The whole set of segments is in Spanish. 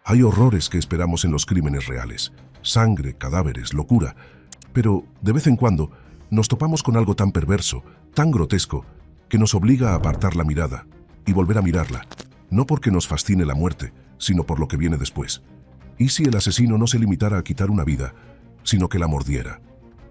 Hay horrores que esperamos en los crímenes reales. Sangre, cadáveres, locura. Pero, de vez en cuando, nos topamos con algo tan perverso, tan grotesco, que nos obliga a apartar la mirada y volver a mirarla. No porque nos fascine la muerte, sino por lo que viene después. ¿Y si el asesino no se limitara a quitar una vida, sino que la mordiera?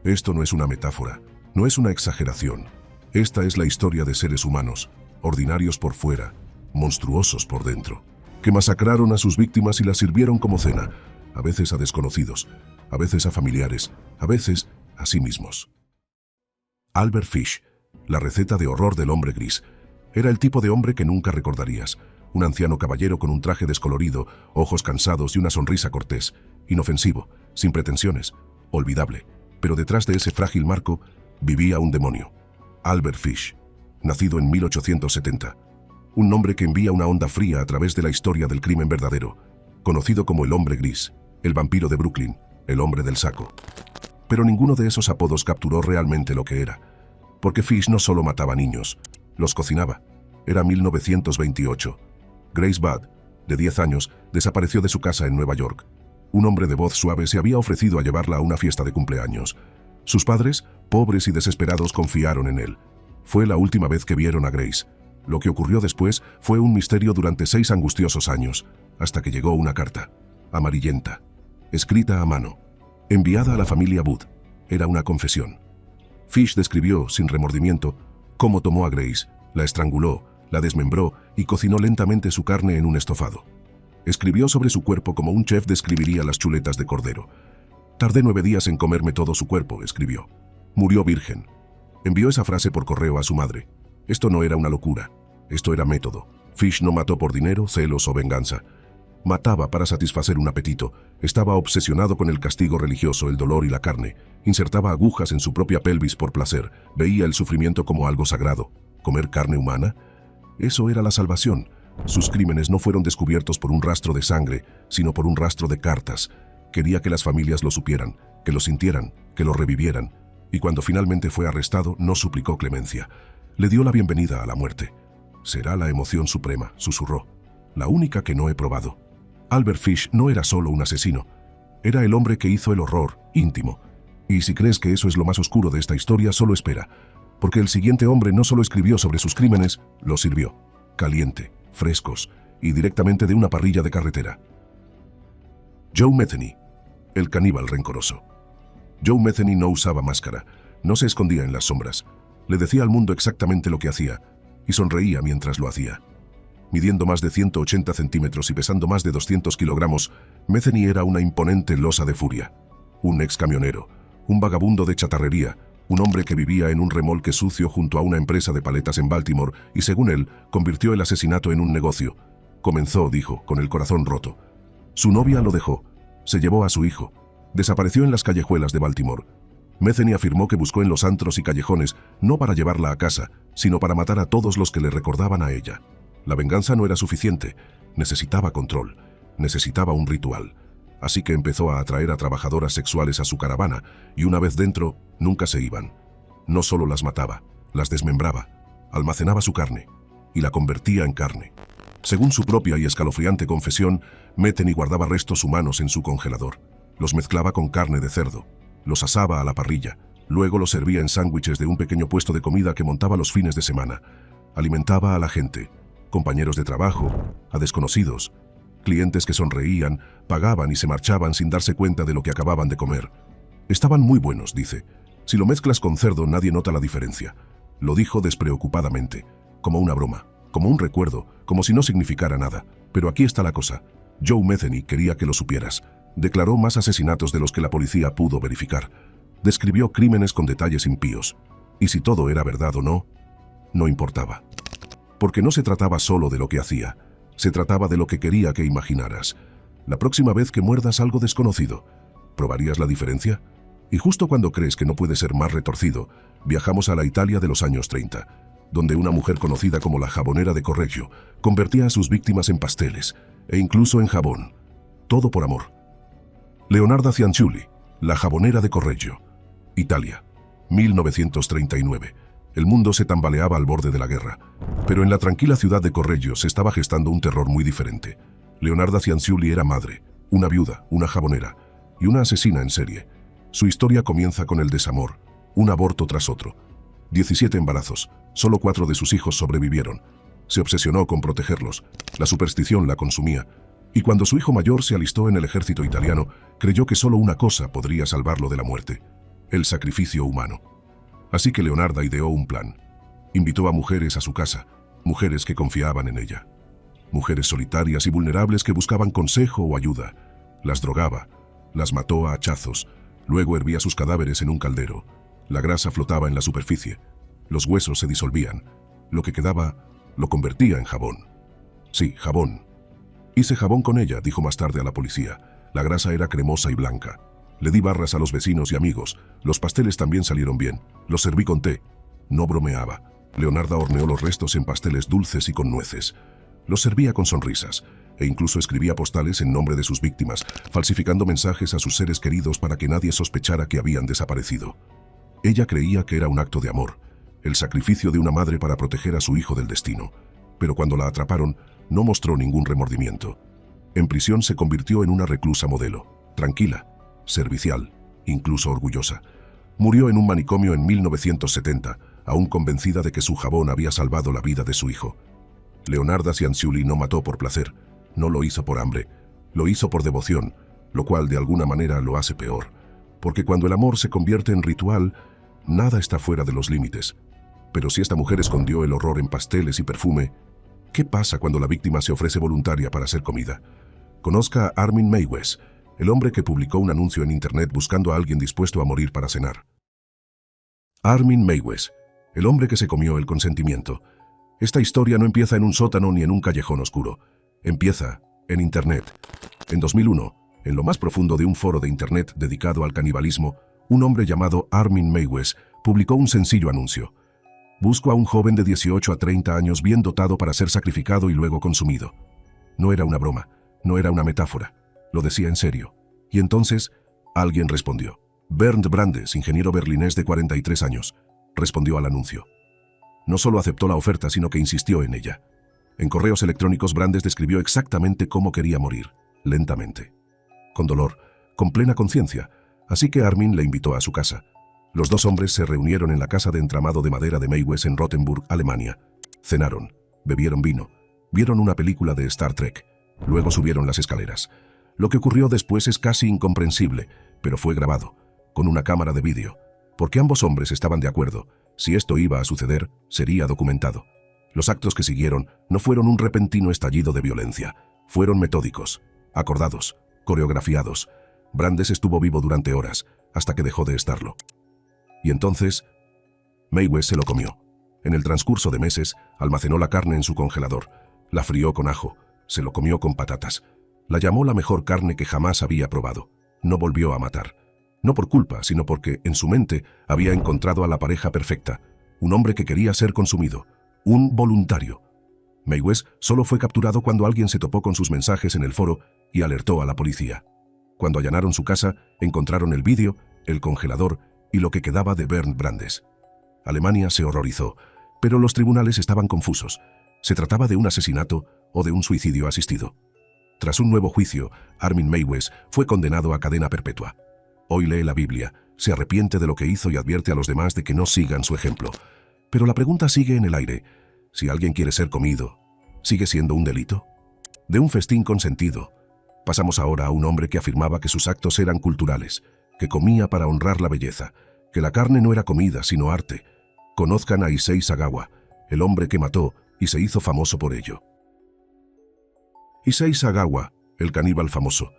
Esto no es una metáfora, no es una exageración. Esta es la historia de seres humanos, ordinarios por fuera, monstruosos por dentro, que masacraron a sus víctimas y las sirvieron como cena, a veces a desconocidos, a veces a familiares, a veces a sí mismos. Albert Fish, la receta de horror del hombre gris, era el tipo de hombre que nunca recordarías. Un anciano caballero con un traje descolorido, ojos cansados y una sonrisa cortés, inofensivo, sin pretensiones, olvidable. Pero detrás de ese frágil marco vivía un demonio. Albert Fish, nacido en 1870. Un nombre que envía una onda fría a través de la historia del crimen verdadero, conocido como el hombre gris, el vampiro de Brooklyn, el hombre del saco. Pero ninguno de esos apodos capturó realmente lo que era, porque Fish no solo mataba niños, los cocinaba. Era 1928. Grace Budd, de 10 años, desapareció de su casa en Nueva York. Un hombre de voz suave se había ofrecido a llevarla a una fiesta de cumpleaños. Sus padres, pobres y desesperados, confiaron en él. Fue la última vez que vieron a Grace. Lo que ocurrió después fue un misterio durante 6 angustiosos años, hasta que llegó una carta, amarillenta, escrita a mano, enviada a la familia Budd. Era una confesión. Fish describió, sin remordimiento, cómo tomó a Grace, la estranguló, la desmembró y cocinó lentamente su carne en un estofado. Escribió sobre su cuerpo como un chef describiría las chuletas de cordero. Tardé 9 días en comerme todo su cuerpo, escribió. Murió virgen. Envió esa frase por correo a su madre. Esto no era una locura. Esto era método. Fish no mató por dinero, celos o venganza. Mataba para satisfacer un apetito. Estaba obsesionado con el castigo religioso, el dolor y la carne. Insertaba agujas en su propia pelvis por placer. Veía el sufrimiento como algo sagrado. ¿Comer carne humana? Eso era la salvación. Sus crímenes no fueron descubiertos por un rastro de sangre, sino por un rastro de cartas. Quería que las familias lo supieran, que lo sintieran, que lo revivieran. Y cuando finalmente fue arrestado, no suplicó clemencia. Le dio la bienvenida a la muerte. Será la emoción suprema, susurró. La única que no he probado. Albert Fish no era solo un asesino. Era el hombre que hizo el horror, íntimo. Y si crees que eso es lo más oscuro de esta historia, solo espera. Porque el siguiente hombre no solo escribió sobre sus crímenes, los sirvió. Caliente, frescos y directamente de una parrilla de carretera. Joe Metheny, el caníbal rencoroso. Joe Metheny no usaba máscara, no se escondía en las sombras. Le decía al mundo exactamente lo que hacía y sonreía mientras lo hacía. Midiendo más de 180 centímetros y pesando más de 200 kilogramos, Metheny era una imponente losa de furia. Un ex camionero, un vagabundo de chatarrería, un hombre que vivía en un remolque sucio junto a una empresa de paletas en Baltimore y, según él, convirtió el asesinato en un negocio. Comenzó, dijo, con el corazón roto. Su novia lo dejó, se llevó a su hijo, desapareció en las callejuelas de Baltimore. Metheny afirmó que buscó en los antros y callejones no para llevarla a casa, sino para matar a todos los que le recordaban a ella. La venganza no era suficiente, necesitaba control, necesitaba un ritual. Así que empezó a atraer a trabajadoras sexuales a su caravana, y una vez dentro, nunca se iban. No solo las mataba, las desmembraba, almacenaba su carne, y la convertía en carne. Según su propia y escalofriante confesión, Metheny guardaba restos humanos en su congelador. Los mezclaba con carne de cerdo, los asaba a la parrilla, luego los servía en sándwiches de un pequeño puesto de comida que montaba los fines de semana. Alimentaba a la gente, compañeros de trabajo, a desconocidos, clientes que sonreían, pagaban y se marchaban sin darse cuenta de lo que acababan de comer. Estaban muy buenos, dice. Si lo mezclas con cerdo, nadie nota la diferencia. Lo dijo despreocupadamente, como una broma, como un recuerdo, como si no significara nada. Pero aquí está la cosa. Joe Metheny quería que lo supieras. Declaró más asesinatos de los que la policía pudo verificar. Describió crímenes con detalles impíos. Y si todo era verdad o no, no importaba. Porque no se trataba solo de lo que hacía. Se trataba de lo que quería que imaginaras. La próxima vez que muerdas algo desconocido, ¿probarías la diferencia? Y justo cuando crees que no puede ser más retorcido, viajamos a la Italia de los años 30, donde una mujer conocida como la jabonera de Correggio convertía a sus víctimas en pasteles e incluso en jabón. Todo por amor. Leonarda Cianciulli, la jabonera de Correggio. Italia, 1939. El mundo se tambaleaba al borde de la guerra, pero en la tranquila ciudad de Correggio se estaba gestando un terror muy diferente. Leonarda Cianciulli era madre, una viuda, una jabonera y una asesina en serie. Su historia comienza con el desamor, un aborto tras otro. 17 embarazos, solo 4 de sus hijos sobrevivieron. Se obsesionó con protegerlos, la superstición la consumía, y cuando su hijo mayor se alistó en el ejército italiano, creyó que solo una cosa podría salvarlo de la muerte: el sacrificio humano. Así que Leonarda ideó un plan. Invitó a mujeres a su casa, mujeres que confiaban en ella. Mujeres solitarias y vulnerables que buscaban consejo o ayuda. Las drogaba, las mató a hachazos, luego hervía sus cadáveres en un caldero. La grasa flotaba en la superficie, los huesos se disolvían. Lo que quedaba lo convertía en jabón. Sí, jabón. Hice jabón con ella, dijo más tarde a la policía. La grasa era cremosa y blanca. Le di barras a los vecinos y amigos. Los pasteles también salieron bien. Los serví con té. No bromeaba. Leonarda horneó los restos en pasteles dulces y con nueces. Los servía con sonrisas, e incluso escribía postales en nombre de sus víctimas, falsificando mensajes a sus seres queridos para que nadie sospechara que habían desaparecido. Ella creía que era un acto de amor, el sacrificio de una madre para proteger a su hijo del destino. Pero cuando la atraparon, no mostró ningún remordimiento. En prisión se convirtió en una reclusa modelo, tranquila, servicial, incluso orgullosa. Murió en un manicomio en 1970, aún convencida de que su jabón había salvado la vida de su hijo. Leonarda Cianciulli no mató por placer, no lo hizo por hambre, lo hizo por devoción, lo cual de alguna manera lo hace peor, porque cuando el amor se convierte en ritual, nada está fuera de los límites. Pero si esta mujer escondió el horror en pasteles y perfume, ¿qué pasa cuando la víctima se ofrece voluntaria para ser comida? Conozca a Armin Meiwes, el hombre que publicó un anuncio en internet buscando a alguien dispuesto a morir para cenar. Armin Meiwes, el hombre que se comió el consentimiento. Esta historia no empieza en un sótano ni en un callejón oscuro. Empieza en internet. En 2001, en lo más profundo de un foro de internet dedicado al canibalismo, un hombre llamado Armin Meiwes publicó un sencillo anuncio. Busco a un joven de 18 a 30 años bien dotado para ser sacrificado y luego consumido. No era una broma, no era una metáfora, lo decía en serio. Y entonces, alguien respondió. Bernd Brandes, ingeniero berlinés de 43 años, respondió al anuncio. No solo aceptó la oferta, sino que insistió en ella. En correos electrónicos, Brandes describió exactamente cómo quería morir, lentamente, con dolor, con plena conciencia, así que Armin le invitó a su casa. Los dos hombres se reunieron en la casa de entramado de madera de Meiwes en Rothenburg, Alemania. Cenaron, bebieron vino, vieron una película de Star Trek, luego subieron las escaleras. Lo que ocurrió después es casi incomprensible, pero fue grabado, con una cámara de vídeo, porque ambos hombres estaban de acuerdo. Si esto iba a suceder, sería documentado. Los actos que siguieron no fueron un repentino estallido de violencia, fueron metódicos, acordados, coreografiados. Brandes estuvo vivo durante horas, hasta que dejó de estarlo. Y entonces, Meiwes se lo comió. En el transcurso de meses, almacenó la carne en su congelador, la frió con ajo, se lo comió con patatas. La llamó la mejor carne que jamás había probado. No volvió a matar. No por culpa, sino porque, en su mente, había encontrado a la pareja perfecta, un hombre que quería ser consumido, un voluntario. Meiwes solo fue capturado cuando alguien se topó con sus mensajes en el foro y alertó a la policía. Cuando allanaron su casa, encontraron el vídeo, el congelador y lo que quedaba de Bernd Brandes. Alemania se horrorizó, pero los tribunales estaban confusos. ¿Se trataba de un asesinato o de un suicidio asistido? Tras un nuevo juicio, Armin Meiwes fue condenado a cadena perpetua. Hoy lee la Biblia, se arrepiente de lo que hizo y advierte a los demás de que no sigan su ejemplo. Pero la pregunta sigue en el aire. Si alguien quiere ser comido, ¿sigue siendo un delito? De un festín consentido, pasamos ahora a un hombre que afirmaba que sus actos eran culturales, que comía para honrar la belleza, que la carne no era comida sino arte. Conozcan a Issei Sagawa, el hombre que mató y se hizo famoso por ello. Issei Sagawa, el caníbal famoso.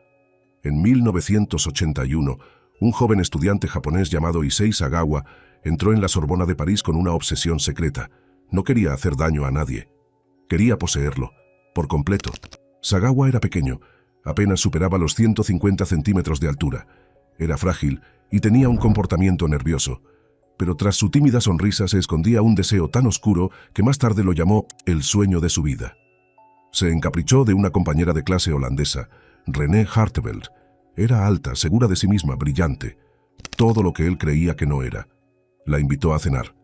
En 1981, un joven estudiante japonés llamado Issei Sagawa entró en la Sorbona de París con una obsesión secreta. No quería hacer daño a nadie. Quería poseerlo, por completo. Sagawa era pequeño, apenas superaba los 150 centímetros de altura. Era frágil y tenía un comportamiento nervioso. Pero tras su tímida sonrisa se escondía un deseo tan oscuro que más tarde lo llamó el sueño de su vida. Se encaprichó de una compañera de clase holandesa, René Harteveld. Era alta, segura de sí misma, brillante. Todo lo que él creía que no era. La invitó a cenar.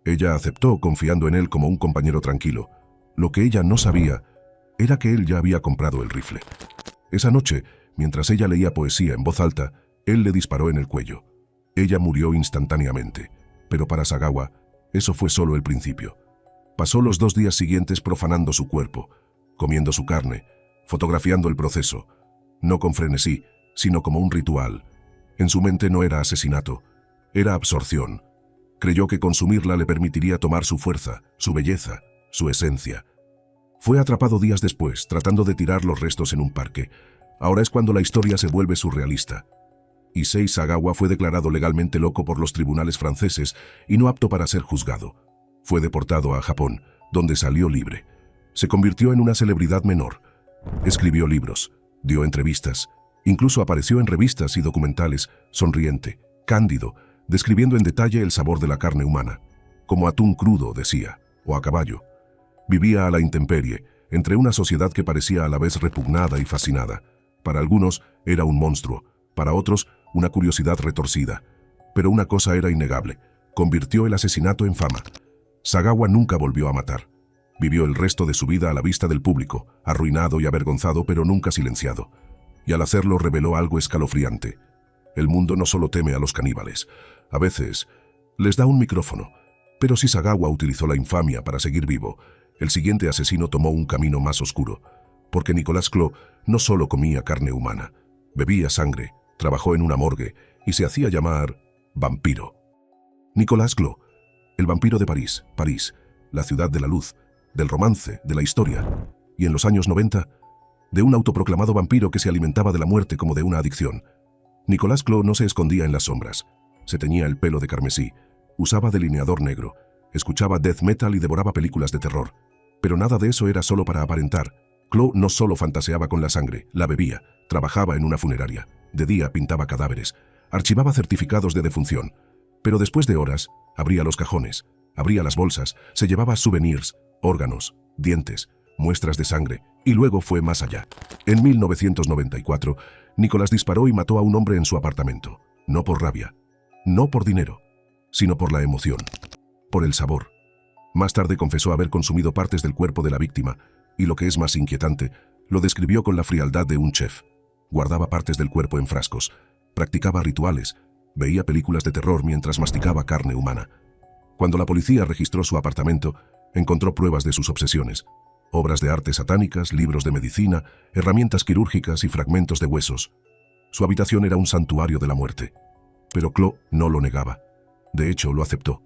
Ella aceptó, confiando en él como un compañero tranquilo. Lo que ella no sabía era que él ya había comprado el rifle. Esa noche, mientras ella leía poesía en voz alta, él le disparó en el cuello. Ella murió instantáneamente, pero para Sagawa, eso fue solo el principio. Pasó los 2 días siguientes profanando su cuerpo, comiendo su carne, fotografiando el proceso, no con frenesí, sino como un ritual. En su mente no era asesinato, era absorción. Creyó que consumirla le permitiría tomar su fuerza, su belleza, su esencia. Fue atrapado días después, tratando de tirar los restos en un parque. Ahora es cuando la historia se vuelve surrealista. Issei Sagawa fue declarado legalmente loco por los tribunales franceses y no apto para ser juzgado. Fue deportado a Japón, donde salió libre. Se convirtió en una celebridad menor. Escribió libros, dio entrevistas, incluso apareció en revistas y documentales, sonriente, cándido, describiendo en detalle el sabor de la carne humana. Como atún crudo, decía, o a caballo. Vivía a la intemperie, entre una sociedad que parecía a la vez repugnada y fascinada. Para algunos era un monstruo, para otros una curiosidad retorcida. Pero una cosa era innegable, convirtió el asesinato en fama. Sagawa nunca volvió a matar. Vivió el resto de su vida a la vista del público, arruinado y avergonzado, pero nunca silenciado. Y al hacerlo reveló algo escalofriante. El mundo no solo teme a los caníbales, a veces les da un micrófono. Pero si Sagawa utilizó la infamia para seguir vivo, el siguiente asesino tomó un camino más oscuro, porque Nicolas Clos no solo comía carne humana, bebía sangre, trabajó en una morgue y se hacía llamar vampiro. Nicolas Clos, el vampiro de París, la ciudad de la luz, del romance, de la historia, y en los años 90, de un autoproclamado vampiro que se alimentaba de la muerte como de una adicción. Nicolas Clos no se escondía en las sombras, se teñía el pelo de carmesí, usaba delineador negro, escuchaba death metal y devoraba películas de terror. Pero nada de eso era solo para aparentar. Clos no solo fantaseaba con la sangre, la bebía, trabajaba en una funeraria, de día pintaba cadáveres, archivaba certificados de defunción. Pero después de horas, abría los cajones, abría las bolsas, se llevaba souvenirs, órganos, dientes, muestras de sangre, y luego fue más allá. En 1994, Nicolas disparó y mató a un hombre en su apartamento, no por rabia, no por dinero, sino por la emoción, por el sabor. Más tarde confesó haber consumido partes del cuerpo de la víctima, y lo que es más inquietante, lo describió con la frialdad de un chef. Guardaba partes del cuerpo en frascos, practicaba rituales, veía películas de terror mientras masticaba carne humana. Cuando la policía registró su apartamento, encontró pruebas de sus obsesiones, obras de arte satánicas, libros de medicina, herramientas quirúrgicas y fragmentos de huesos. Su habitación era un santuario de la muerte. Pero Clos no lo negaba. De hecho, lo aceptó.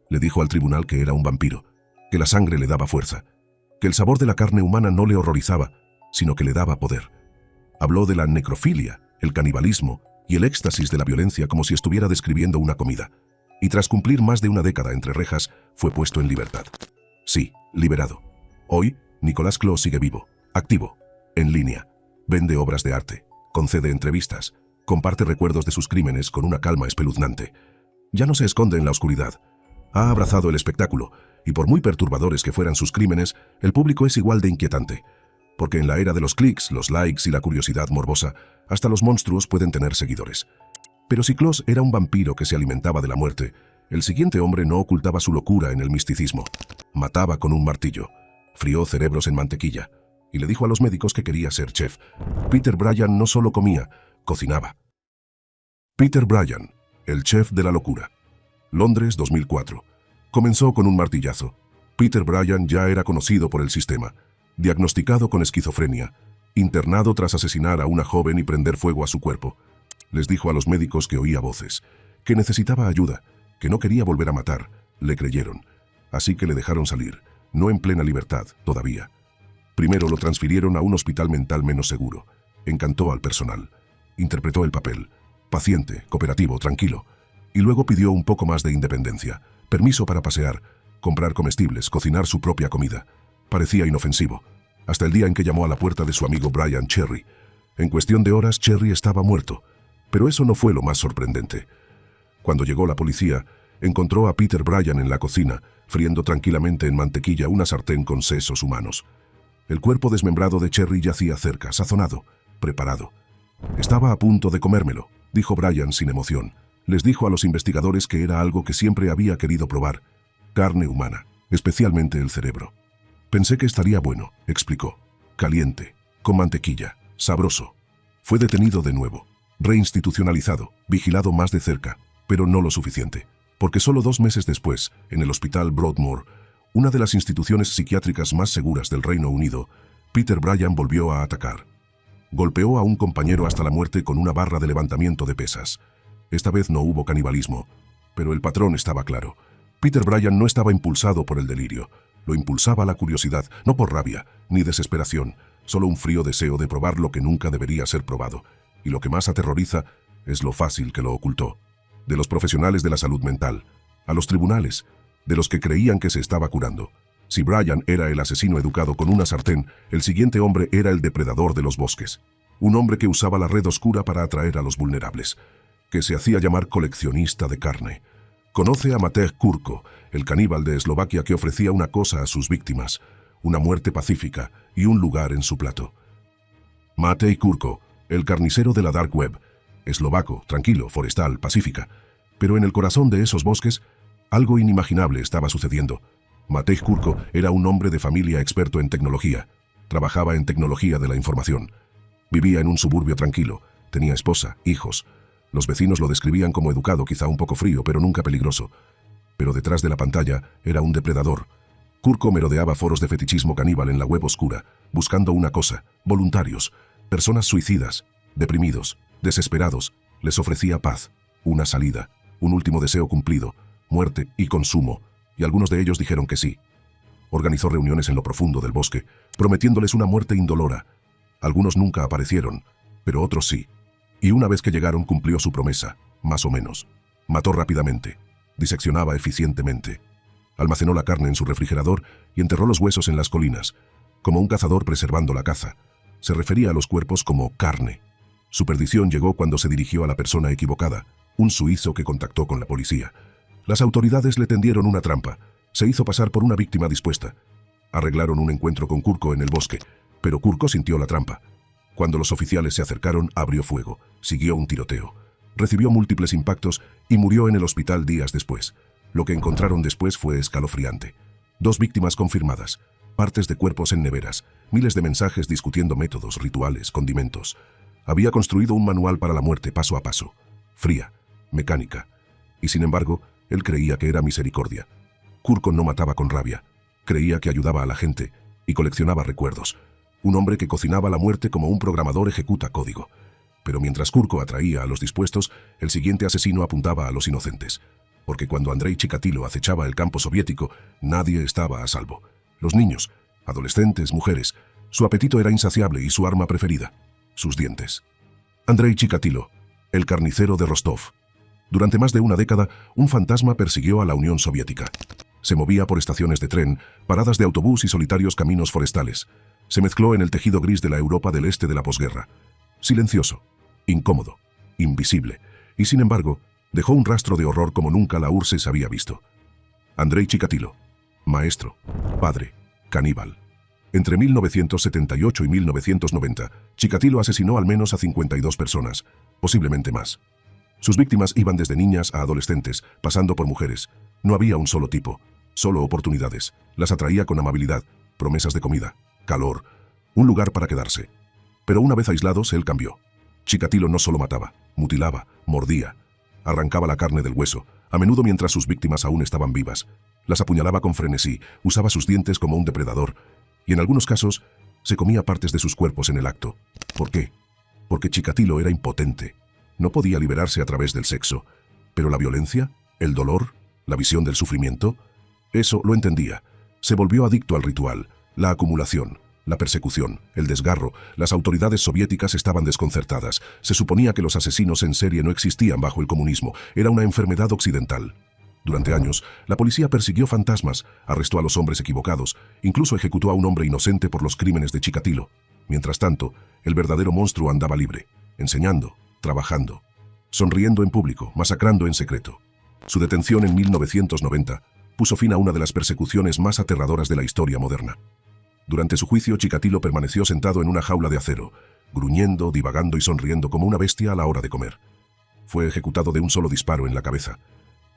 Le dijo al tribunal que era un vampiro, que la sangre le daba fuerza, que el sabor de la carne humana no le horrorizaba, sino que le daba poder. Habló de la necrofilia, el canibalismo y el éxtasis de la violencia como si estuviera describiendo una comida. Y tras cumplir más de una década entre rejas, fue puesto en libertad. Sí, liberado. Hoy, Nicolas Clos sigue vivo, activo, en línea, vende obras de arte, concede entrevistas, comparte recuerdos de sus crímenes con una calma espeluznante. Ya no se esconde en la oscuridad. Ha abrazado el espectáculo, y por muy perturbadores que fueran sus crímenes, el público es igual de inquietante. Porque en la era de los clics, los likes y la curiosidad morbosa, hasta los monstruos pueden tener seguidores. Pero si Clos era un vampiro que se alimentaba de la muerte, el siguiente hombre no ocultaba su locura en el misticismo. Mataba con un martillo, frió cerebros en mantequilla, y le dijo a los médicos que quería ser chef. Peter Bryan no solo comía, cocinaba. Peter Bryan, el chef de la locura. Londres, 2004. Comenzó con un martillazo. Peter Bryan ya era conocido por el sistema, diagnosticado con esquizofrenia, internado tras asesinar a una joven y prender fuego a su cuerpo. Les dijo a los médicos que oía voces, que necesitaba ayuda, que no quería volver a matar. Le creyeron, así que le dejaron salir, no en plena libertad, todavía. Primero lo transfirieron a un hospital mental menos seguro. Encantó al personal. Interpretó el papel, paciente, cooperativo, tranquilo. Y luego pidió un poco más de independencia, permiso para pasear, comprar comestibles, cocinar su propia comida. Parecía inofensivo, hasta el día en que llamó a la puerta de su amigo Brian Cherry. En cuestión de horas, Cherry estaba muerto. Pero eso no fue lo más sorprendente. Cuando llegó la policía, encontró a Peter Bryan en la cocina, friendo tranquilamente en mantequilla una sartén con sesos humanos. El cuerpo desmembrado de Cherry yacía cerca, sazonado, preparado. Estaba a punto de comérmelo, dijo Bryan sin emoción. Les dijo a los investigadores que era algo que siempre había querido probar. Carne humana, especialmente el cerebro. Pensé que estaría bueno, explicó. caliente, con mantequilla, sabroso. Fue detenido de nuevo, reinstitucionalizado, vigilado más de cerca, pero no lo suficiente, porque solo 2 meses después, en el Hospital Broadmoor, una de las instituciones psiquiátricas más seguras del Reino Unido, Peter Bryan volvió a atacar. Golpeó a un compañero hasta la muerte con una barra de levantamiento de pesas. Esta vez no hubo canibalismo, pero el patrón estaba claro. Peter Bryan no estaba impulsado por el delirio. Lo impulsaba la curiosidad, no por rabia, ni desesperación, solo un frío deseo de probar lo que nunca debería ser probado. Y lo que más aterroriza es lo fácil que lo ocultó. De los profesionales de la salud mental, a los tribunales, de los que creían que se estaba curando. Si Bryan era el asesino educado con una sartén, el siguiente hombre era el depredador de los bosques. Un hombre que usaba la red oscura para atraer a los vulnerables, que se hacía llamar coleccionista de carne. Conoce a Matej Kurko, el caníbal de Eslovaquia que ofrecía una cosa a sus víctimas, una muerte pacífica y un lugar en su plato. Matej Kurko, el carnicero de la Dark Web, eslovaco, tranquilo, forestal, pacífica. Pero en el corazón de esos bosques, algo inimaginable estaba sucediendo. Matej Kurko era un hombre de familia experto en tecnología. Trabajaba en tecnología de la información. Vivía en un suburbio tranquilo. Tenía esposa, hijos. Los vecinos lo describían como educado, quizá un poco frío, pero nunca peligroso. Pero detrás de la pantalla era un depredador. Kurko merodeaba foros de fetichismo caníbal en la web oscura, buscando una cosa: voluntarios, personas suicidas, deprimidos, desesperados. Les ofrecía paz, una salida, un último deseo cumplido, muerte y consumo. Y algunos de ellos dijeron que sí. Organizó reuniones en lo profundo del bosque, prometiéndoles una muerte indolora. Algunos nunca aparecieron, pero otros sí. Y una vez que llegaron cumplió su promesa, más o menos. Mató rápidamente, diseccionaba eficientemente. Almacenó la carne en su refrigerador y enterró los huesos en las colinas, como un cazador preservando la caza. Se refería a los cuerpos como carne. Su perdición llegó cuando se dirigió a la persona equivocada, un suizo que contactó con la policía. Las autoridades le tendieron una trampa. Se hizo pasar por una víctima dispuesta. Arreglaron un encuentro con Kurko en el bosque, pero Kurko sintió la trampa. Cuando los oficiales se acercaron, abrió fuego. Siguió un tiroteo. Recibió múltiples impactos y murió en el hospital días después. Lo que encontraron después fue escalofriante. 2 víctimas confirmadas, partes de cuerpos en neveras, miles de mensajes discutiendo métodos, rituales, condimentos. Había construido un manual para la muerte paso a paso. Fría, mecánica. Y sin embargo, él creía que era misericordia. Kurko no mataba con rabia. Creía que ayudaba a la gente y coleccionaba recuerdos. Un hombre que cocinaba la muerte como un programador ejecuta código. Pero mientras Kurko atraía a los dispuestos, el siguiente asesino apuntaba a los inocentes. Porque cuando Andrei Chikatilo acechaba el campo soviético, nadie estaba a salvo. Los niños, adolescentes, mujeres. Su apetito era insaciable y su arma preferida: sus dientes. Andrei Chikatilo, el carnicero de Rostov. Durante más de una década, un fantasma persiguió a la Unión Soviética. Se movía por estaciones de tren, paradas de autobús y solitarios caminos forestales. Se mezcló en el tejido gris de la Europa del este de la posguerra. Silencioso, incómodo, invisible, y sin embargo, dejó un rastro de horror como nunca la URSS había visto. Andrei Chikatilo, maestro, padre, caníbal. Entre 1978 y 1990, Chikatilo asesinó al menos a 52 personas, posiblemente más. Sus víctimas iban desde niñas a adolescentes, pasando por mujeres. No había un solo tipo, solo oportunidades. Las atraía con amabilidad, promesas de comida, calor, un lugar para quedarse. Pero una vez aislados, él cambió. Chikatilo no solo mataba, mutilaba, mordía. Arrancaba la carne del hueso, a menudo mientras sus víctimas aún estaban vivas. Las apuñalaba con frenesí, usaba sus dientes como un depredador, y en algunos casos se comía partes de sus cuerpos en el acto. ¿Por qué? Porque Chikatilo era impotente. No podía liberarse a través del sexo, pero la violencia, el dolor, la visión del sufrimiento, eso lo entendía. Se volvió adicto al ritual, la acumulación, la persecución, el desgarro. Las autoridades soviéticas estaban desconcertadas. Se suponía que los asesinos en serie no existían bajo el comunismo. Era una enfermedad occidental. Durante años, la policía persiguió fantasmas, arrestó a los hombres equivocados, incluso ejecutó a un hombre inocente por los crímenes de Chikatilo. Mientras tanto, el verdadero monstruo andaba libre, enseñando, trabajando, sonriendo en público, masacrando en secreto. Su detención en 1990 puso fin a una de las persecuciones más aterradoras de la historia moderna. Durante su juicio, Chikatilo permaneció sentado en una jaula de acero, gruñendo, divagando y sonriendo como una bestia a la hora de comer. Fue ejecutado de un solo disparo en la cabeza.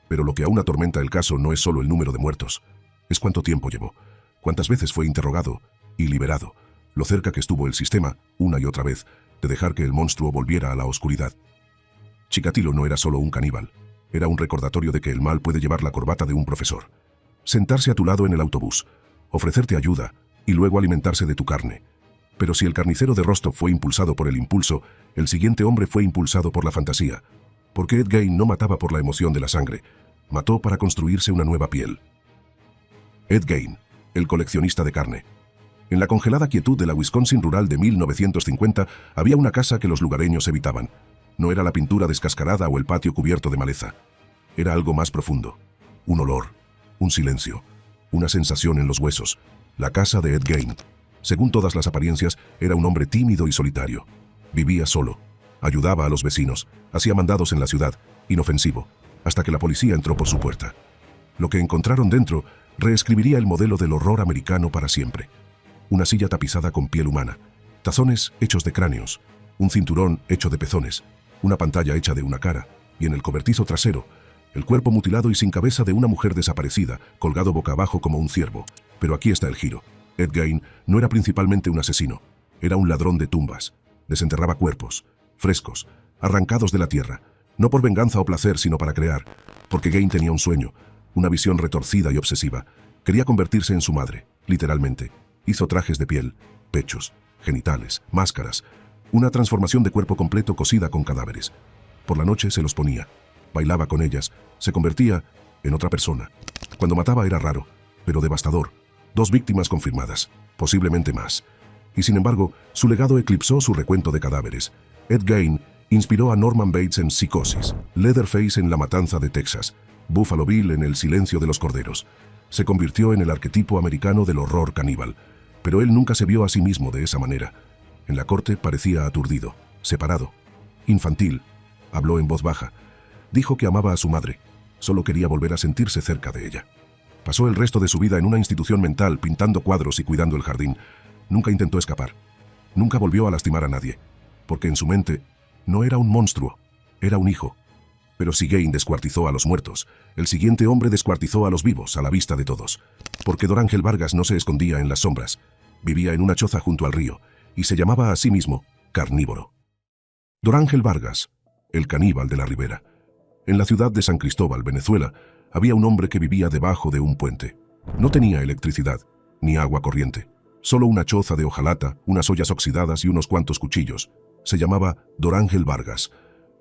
Pero lo que aún atormenta el caso no es solo el número de muertos, es cuánto tiempo llevó, cuántas veces fue interrogado y liberado, lo cerca que estuvo el sistema, una y otra vez, de dejar que el monstruo volviera a la oscuridad. Chikatilo no era solo un caníbal, era un recordatorio de que el mal puede llevar la corbata de un profesor, sentarse a tu lado en el autobús, ofrecerte ayuda y luego alimentarse de tu carne. Pero si el carnicero de Rostov fue impulsado por el impulso, el siguiente hombre fue impulsado por la fantasía, porque Ed Gein no mataba por la emoción de la sangre, mató para construirse una nueva piel. Ed Gein, el coleccionista de carne. En la congelada quietud de la Wisconsin rural de 1950 había una casa que los lugareños evitaban. No era la pintura descascarada o el patio cubierto de maleza. Era algo más profundo. Un olor, un silencio, una sensación en los huesos. La casa de Ed Gein. Según todas las apariencias, era un hombre tímido y solitario. Vivía solo. Ayudaba a los vecinos. Hacía mandados en la ciudad. Inofensivo. Hasta que la policía entró por su puerta. Lo que encontraron dentro reescribiría el modelo del horror americano para siempre. Una silla tapizada con piel humana. Tazones hechos de cráneos. Un cinturón hecho de pezones. Una pantalla hecha de una cara. Y en el cobertizo trasero, el cuerpo mutilado y sin cabeza de una mujer desaparecida, colgado boca abajo como un ciervo. Pero aquí está el giro. Ed Gein no era principalmente un asesino. Era un ladrón de tumbas. Desenterraba cuerpos, frescos, arrancados de la tierra. No por venganza o placer, sino para crear. Porque Gein tenía un sueño, una visión retorcida y obsesiva. Quería convertirse en su madre, literalmente. Hizo trajes de piel, pechos, genitales, máscaras. Una transformación de cuerpo completo cosida con cadáveres. Por la noche se los ponía. Bailaba con ellas. Se convertía en otra persona. Cuando mataba era raro, pero devastador. 2 víctimas confirmadas, posiblemente más. Y sin embargo, su legado eclipsó su recuento de cadáveres. Ed Gein inspiró a Norman Bates en Psicosis, Leatherface en La Matanza de Texas, Buffalo Bill en El Silencio de los Corderos. Se convirtió en el arquetipo americano del horror caníbal. Pero él nunca se vio a sí mismo de esa manera. En la corte parecía aturdido, separado, infantil. Habló en voz baja. Dijo que amaba a su madre. Solo quería volver a sentirse cerca de ella. Pasó el resto de su vida en una institución mental, pintando cuadros y cuidando el jardín. Nunca intentó escapar. Nunca volvió a lastimar a nadie. Porque en su mente no era un monstruo, era un hijo. Pero si Gein descuartizó a los muertos, el siguiente hombre descuartizó a los vivos a la vista de todos. Porque Dorángel Vargas no se escondía en las sombras. Vivía en una choza junto al río y se llamaba a sí mismo carnívoro. Dorángel Vargas, el caníbal de la ribera. En la ciudad de San Cristóbal, Venezuela, había un hombre que vivía debajo de un puente. No tenía electricidad, ni agua corriente. Solo una choza de hojalata, unas ollas oxidadas y unos cuantos cuchillos. Se llamaba Dorángel Vargas.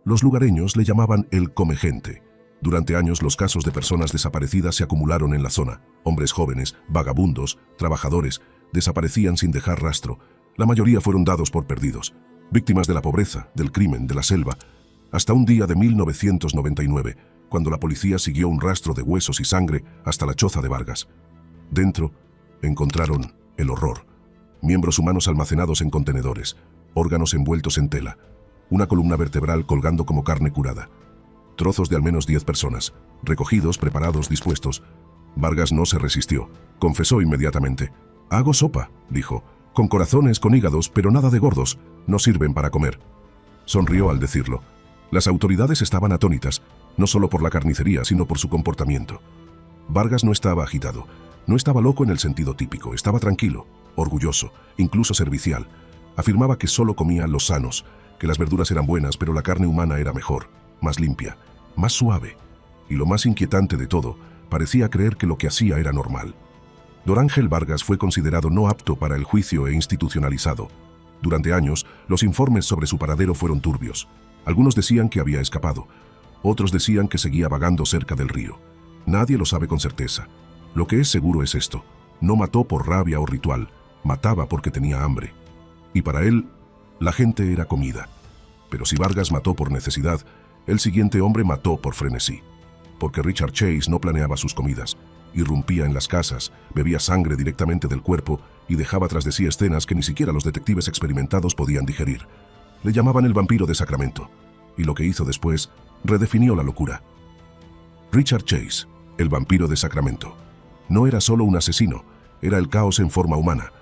Los lugareños le llamaban el Comegente. Durante años los casos de personas desaparecidas se acumularon en la zona. Hombres jóvenes, vagabundos, trabajadores, desaparecían sin dejar rastro. La mayoría fueron dados por perdidos. Víctimas de la pobreza, del crimen, de la selva. Hasta un día de 1999, cuando la policía siguió un rastro de huesos y sangre hasta la choza de Vargas. Dentro encontraron el horror. Miembros humanos almacenados en contenedores, órganos envueltos en tela, una columna vertebral colgando como carne curada. Trozos de al menos 10 personas, recogidos, preparados, dispuestos. Vargas no se resistió, confesó inmediatamente. «Hago sopa», dijo, «con corazones, con hígados, pero nada de gordos, no sirven para comer». Sonrió al decirlo. Las autoridades estaban atónitas, no solo por la carnicería, sino por su comportamiento. Vargas no estaba agitado, no estaba loco en el sentido típico, estaba tranquilo, orgulloso, incluso servicial. Afirmaba que solo comía los sanos, que las verduras eran buenas, pero la carne humana era mejor, más limpia, más suave. Y lo más inquietante de todo, parecía creer que lo que hacía era normal. Dorángel Vargas fue considerado no apto para el juicio e institucionalizado. Durante años, los informes sobre su paradero fueron turbios. Algunos decían que había escapado. Otros decían que seguía vagando cerca del río. Nadie lo sabe con certeza. Lo que es seguro es esto. No mató por rabia o ritual. Mataba porque tenía hambre. Y para él, la gente era comida. Pero si Vargas mató por necesidad, el siguiente hombre mató por frenesí. Porque Richard Chase no planeaba sus comidas. Irrumpía en las casas, bebía sangre directamente del cuerpo y dejaba tras de sí escenas que ni siquiera los detectives experimentados podían digerir. Le llamaban el vampiro de Sacramento. Y lo que hizo después redefinió la locura. Richard Chase, el vampiro de Sacramento. No era solo un asesino, era el caos en forma humana.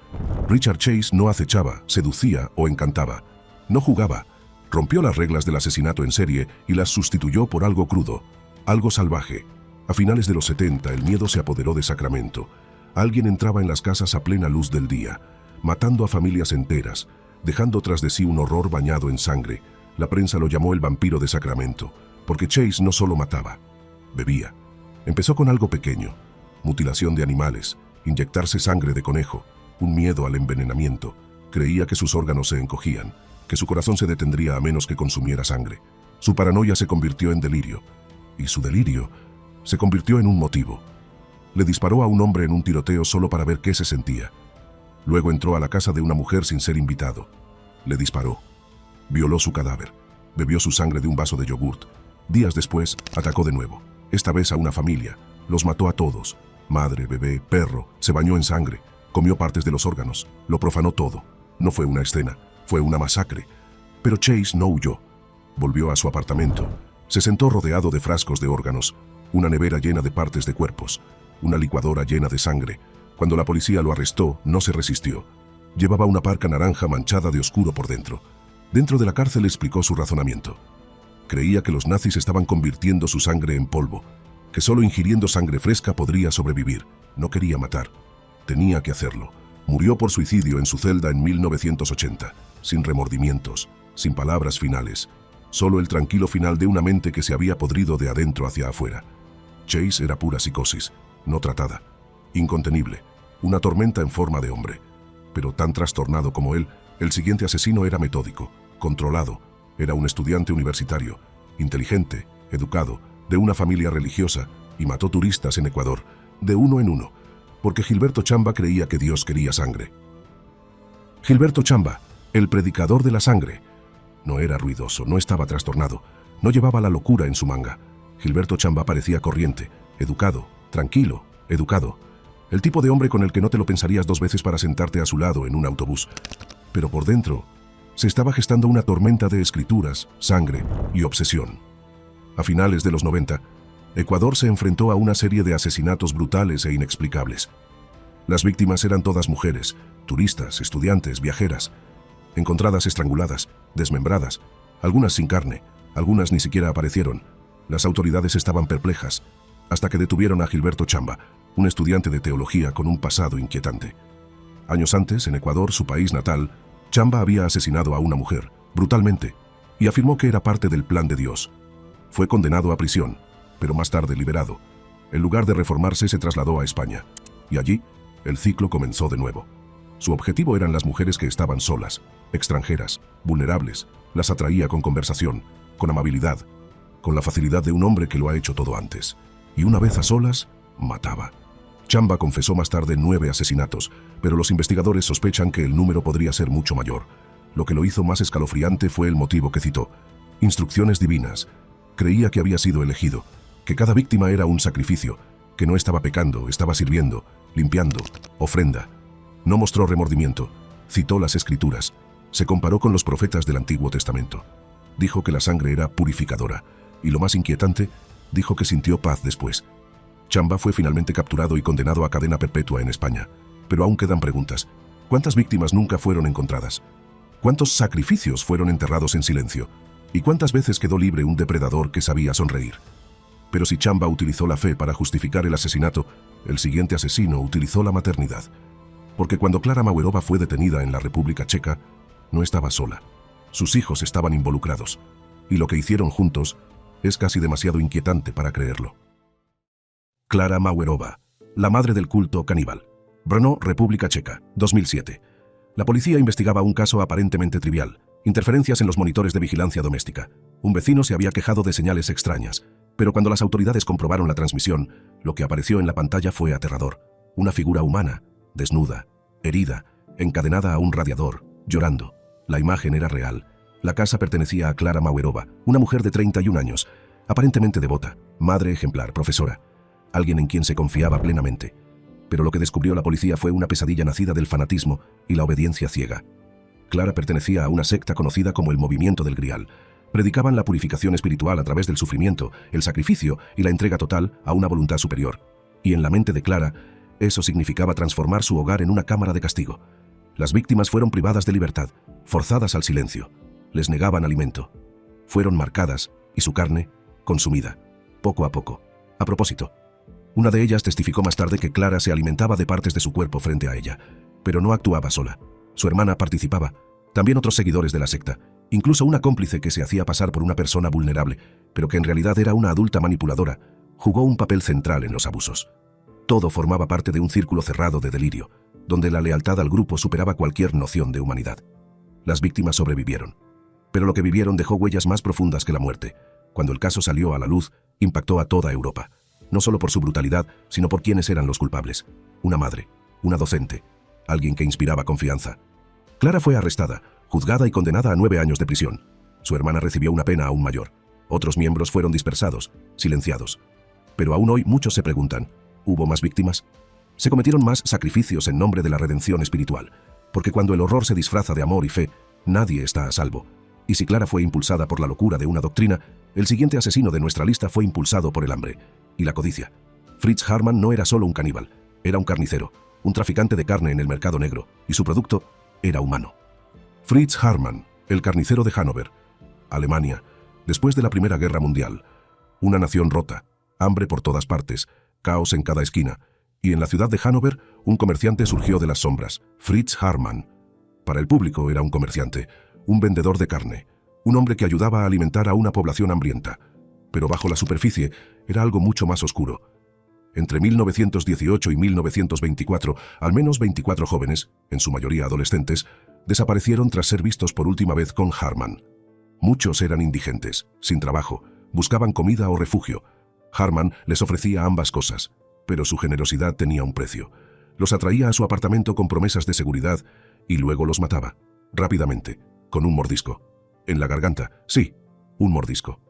Richard Chase no acechaba, seducía o encantaba. No jugaba. Rompió las reglas del asesinato en serie y las sustituyó por algo crudo, algo salvaje. A finales de los 70, el miedo se apoderó de Sacramento. Alguien entraba en las casas a plena luz del día. matando a familias enteras, dejando tras de sí un horror bañado en sangre. La prensa lo llamó el vampiro de Sacramento, porque Chase no solo mataba, bebía. Empezó con algo pequeño: mutilación de animales, inyectarse sangre de conejo, un miedo al envenenamiento. Creía que sus órganos se encogían, que su corazón se detendría a menos que consumiera sangre. Su paranoia se convirtió en delirio, y su delirio se convirtió en un motivo. Le disparó a un hombre en un tiroteo solo para ver qué se sentía. Luego entró a la casa de una mujer sin ser invitado. Le disparó. Violó su cadáver. Bebió su sangre de un vaso de yogurt. Días después, atacó de nuevo. Esta vez a una familia. Los mató a todos. Madre, bebé, perro. Se bañó en sangre. Comió partes de los órganos. Lo profanó todo. No fue una escena, fue una masacre. Pero Chase no huyó. Volvió a su apartamento. Se sentó rodeado de frascos de órganos, una nevera llena de partes de cuerpos, una licuadora llena de sangre. Cuando la policía lo arrestó, no se resistió. Llevaba una parca naranja manchada de oscuro por dentro. Dentro de la cárcel explicó su razonamiento. Creía que los nazis estaban convirtiendo su sangre en polvo, que solo ingiriendo sangre fresca podría sobrevivir. No quería matar. Tenía que hacerlo. Murió por suicidio en su celda en 1980, sin remordimientos, sin palabras finales, solo el tranquilo final de una mente que se había podrido de adentro hacia afuera. Chase era pura psicosis, no tratada, incontenible, una tormenta en forma de hombre. Pero tan trastornado como él, el siguiente asesino era metódico, controlado. Era un estudiante universitario, inteligente, educado, de una familia religiosa, y mató turistas en Ecuador, de uno en uno, porque Gilberto Chamba creía que Dios quería sangre. Gilberto Chamba, el predicador de la sangre. No era ruidoso, no estaba trastornado, no llevaba la locura en su manga. Gilberto Chamba parecía corriente, educado, tranquilo, educado. El tipo de hombre con el que no te lo pensarías dos veces para sentarte a su lado en un autobús. Pero por dentro se estaba gestando una tormenta de escrituras, sangre y obsesión. A finales de los 90, Ecuador se enfrentó a una serie de asesinatos brutales e inexplicables. Las víctimas eran todas mujeres, turistas, estudiantes, viajeras, encontradas estranguladas, desmembradas, algunas sin carne, algunas ni siquiera aparecieron. Las autoridades estaban perplejas, hasta que detuvieron a Gilberto Chamba, un estudiante de teología con un pasado inquietante. Años antes, en Ecuador, su país natal, Chamba había asesinado a una mujer, brutalmente, y afirmó que era parte del plan de Dios. Fue condenado a prisión, pero más tarde liberado. En lugar de reformarse, se trasladó a España, y allí el ciclo comenzó de nuevo. Su objetivo eran las mujeres que estaban solas, extranjeras, vulnerables. Las atraía con conversación, con amabilidad, con la facilidad de un hombre que lo ha hecho todo antes. Y una vez a solas, mataba. Chamba confesó más tarde 9 asesinatos, pero los investigadores sospechan que el número podría ser mucho mayor. Lo que lo hizo más escalofriante fue el motivo que citó: instrucciones divinas. Creía que había sido elegido, que cada víctima era un sacrificio, que no estaba pecando, estaba sirviendo, limpiando, ofrenda. No mostró remordimiento, citó las Escrituras, se comparó con los profetas del Antiguo Testamento. Dijo que la sangre era purificadora, y lo más inquietante, dijo que sintió paz después. Chamba fue finalmente capturado y condenado a cadena perpetua en España. Pero aún quedan preguntas. ¿Cuántas víctimas nunca fueron encontradas? ¿Cuántos sacrificios fueron enterrados en silencio? ¿Y cuántas veces quedó libre un depredador que sabía sonreír? Pero si Chamba utilizó la fe para justificar el asesinato, el siguiente asesino utilizó la maternidad. Porque cuando Klara Mauerova fue detenida en la República Checa, no estaba sola. Sus hijos estaban involucrados. Y lo que hicieron juntos es casi demasiado inquietante para creerlo. Klara Mauerova, la madre del culto caníbal. Brno, República Checa, 2007. La policía investigaba un caso aparentemente trivial: interferencias en los monitores de vigilancia doméstica. Un vecino se había quejado de señales extrañas, pero cuando las autoridades comprobaron la transmisión, lo que apareció en la pantalla fue aterrador. Una figura humana, desnuda, herida, encadenada a un radiador, llorando. La imagen era real. La casa pertenecía a Klara Mauerova, una mujer de 31 años, aparentemente devota, madre ejemplar, profesora, alguien en quien se confiaba plenamente. Pero lo que descubrió la policía fue una pesadilla nacida del fanatismo y la obediencia ciega. Klara pertenecía a una secta conocida como el Movimiento del Grial. Predicaban la purificación espiritual a través del sufrimiento, el sacrificio y la entrega total a una voluntad superior. Y en la mente de Klara, eso significaba transformar su hogar en una cámara de castigo. Las víctimas fueron privadas de libertad, forzadas al silencio. Les negaban alimento. Fueron marcadas y su carne consumida, poco a poco. A propósito, una de ellas testificó más tarde que Klara se alimentaba de partes de su cuerpo frente a ella, pero no actuaba sola. Su hermana participaba, también otros seguidores de la secta, incluso una cómplice que se hacía pasar por una persona vulnerable, pero que en realidad era una adulta manipuladora, jugó un papel central en los abusos. Todo formaba parte de un círculo cerrado de delirio, donde la lealtad al grupo superaba cualquier noción de humanidad. Las víctimas sobrevivieron, pero lo que vivieron dejó huellas más profundas que la muerte. Cuando el caso salió a la luz, impactó a toda Europa, no solo por su brutalidad, sino por quiénes eran los culpables. Una madre, una docente, alguien que inspiraba confianza. Clara fue arrestada, juzgada y condenada a 9 años de prisión. Su hermana recibió una pena aún mayor. Otros miembros fueron dispersados, silenciados. Pero aún hoy muchos se preguntan, ¿hubo más víctimas? Se cometieron más sacrificios en nombre de la redención espiritual, porque cuando el horror se disfraza de amor y fe, nadie está a salvo. Y si Clara fue impulsada por la locura de una doctrina, el siguiente asesino de nuestra lista fue impulsado por el hambre y la codicia. Fritz Haarmann no era solo un caníbal, era un carnicero, un traficante de carne en el mercado negro, y su producto era humano. Fritz Haarmann, el carnicero de Hannover, Alemania, después de la Primera Guerra Mundial. Una nación rota, hambre por todas partes, caos en cada esquina, y en la ciudad de Hannover un comerciante surgió de las sombras, Fritz Haarmann. Para el público era un comerciante, un vendedor de carne, un hombre que ayudaba a alimentar a una población hambrienta, pero bajo la superficie era algo mucho más oscuro. Entre 1918 y 1924, al menos 24 jóvenes, en su mayoría adolescentes, desaparecieron tras ser vistos por última vez con Haarmann. Muchos eran indigentes, sin trabajo, buscaban comida o refugio. Haarmann les ofrecía ambas cosas, pero su generosidad tenía un precio. Los atraía a su apartamento con promesas de seguridad y luego los mataba, rápidamente, con un mordisco. En la garganta, sí, un mordisco.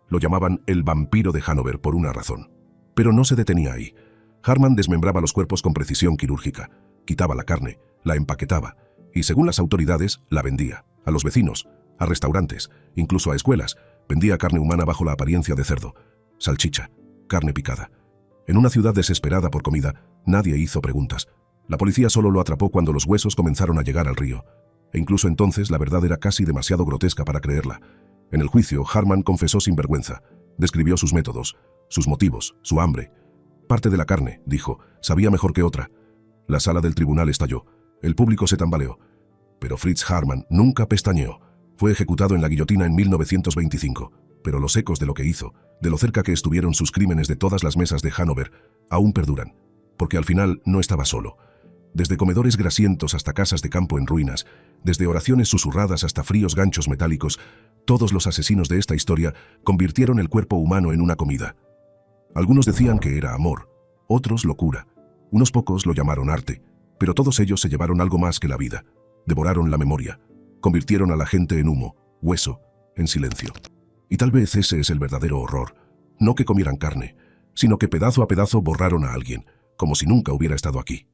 Lo llamaban el vampiro de Hannover por una razón. Pero no se detenía ahí. Haarmann desmembraba los cuerpos con precisión quirúrgica, quitaba la carne, la empaquetaba y, según las autoridades, la vendía a los vecinos, a restaurantes, incluso a escuelas. Vendía carne humana bajo la apariencia de cerdo, salchicha, carne picada. En una ciudad desesperada por comida, nadie hizo preguntas. La policía solo lo atrapó cuando los huesos comenzaron a llegar al río. E incluso entonces la verdad era casi demasiado grotesca para creerla. En el juicio, Haarmann confesó sin vergüenza. Describió sus métodos, sus motivos, su hambre. Parte de la carne, dijo, sabía mejor que otra. La sala del tribunal estalló. El público se tambaleó. Pero Fritz Haarmann nunca pestañeó. Fue ejecutado en la guillotina en 1925. Pero los ecos de lo que hizo, de lo cerca que estuvieron sus crímenes de todas las mesas de Hannover, aún perduran. Porque al final no estaba solo. Desde comedores grasientos hasta casas de campo en ruinas, desde oraciones susurradas hasta fríos ganchos metálicos, todos los asesinos de esta historia convirtieron el cuerpo humano en una comida. Algunos decían que era amor, otros locura. Unos pocos lo llamaron arte, pero todos ellos se llevaron algo más que la vida. Devoraron la memoria, convirtieron a la gente en humo, hueso, en silencio. Y tal vez ese es el verdadero horror. No que comieran carne, sino que pedazo a pedazo borraron a alguien, como si nunca hubiera estado aquí.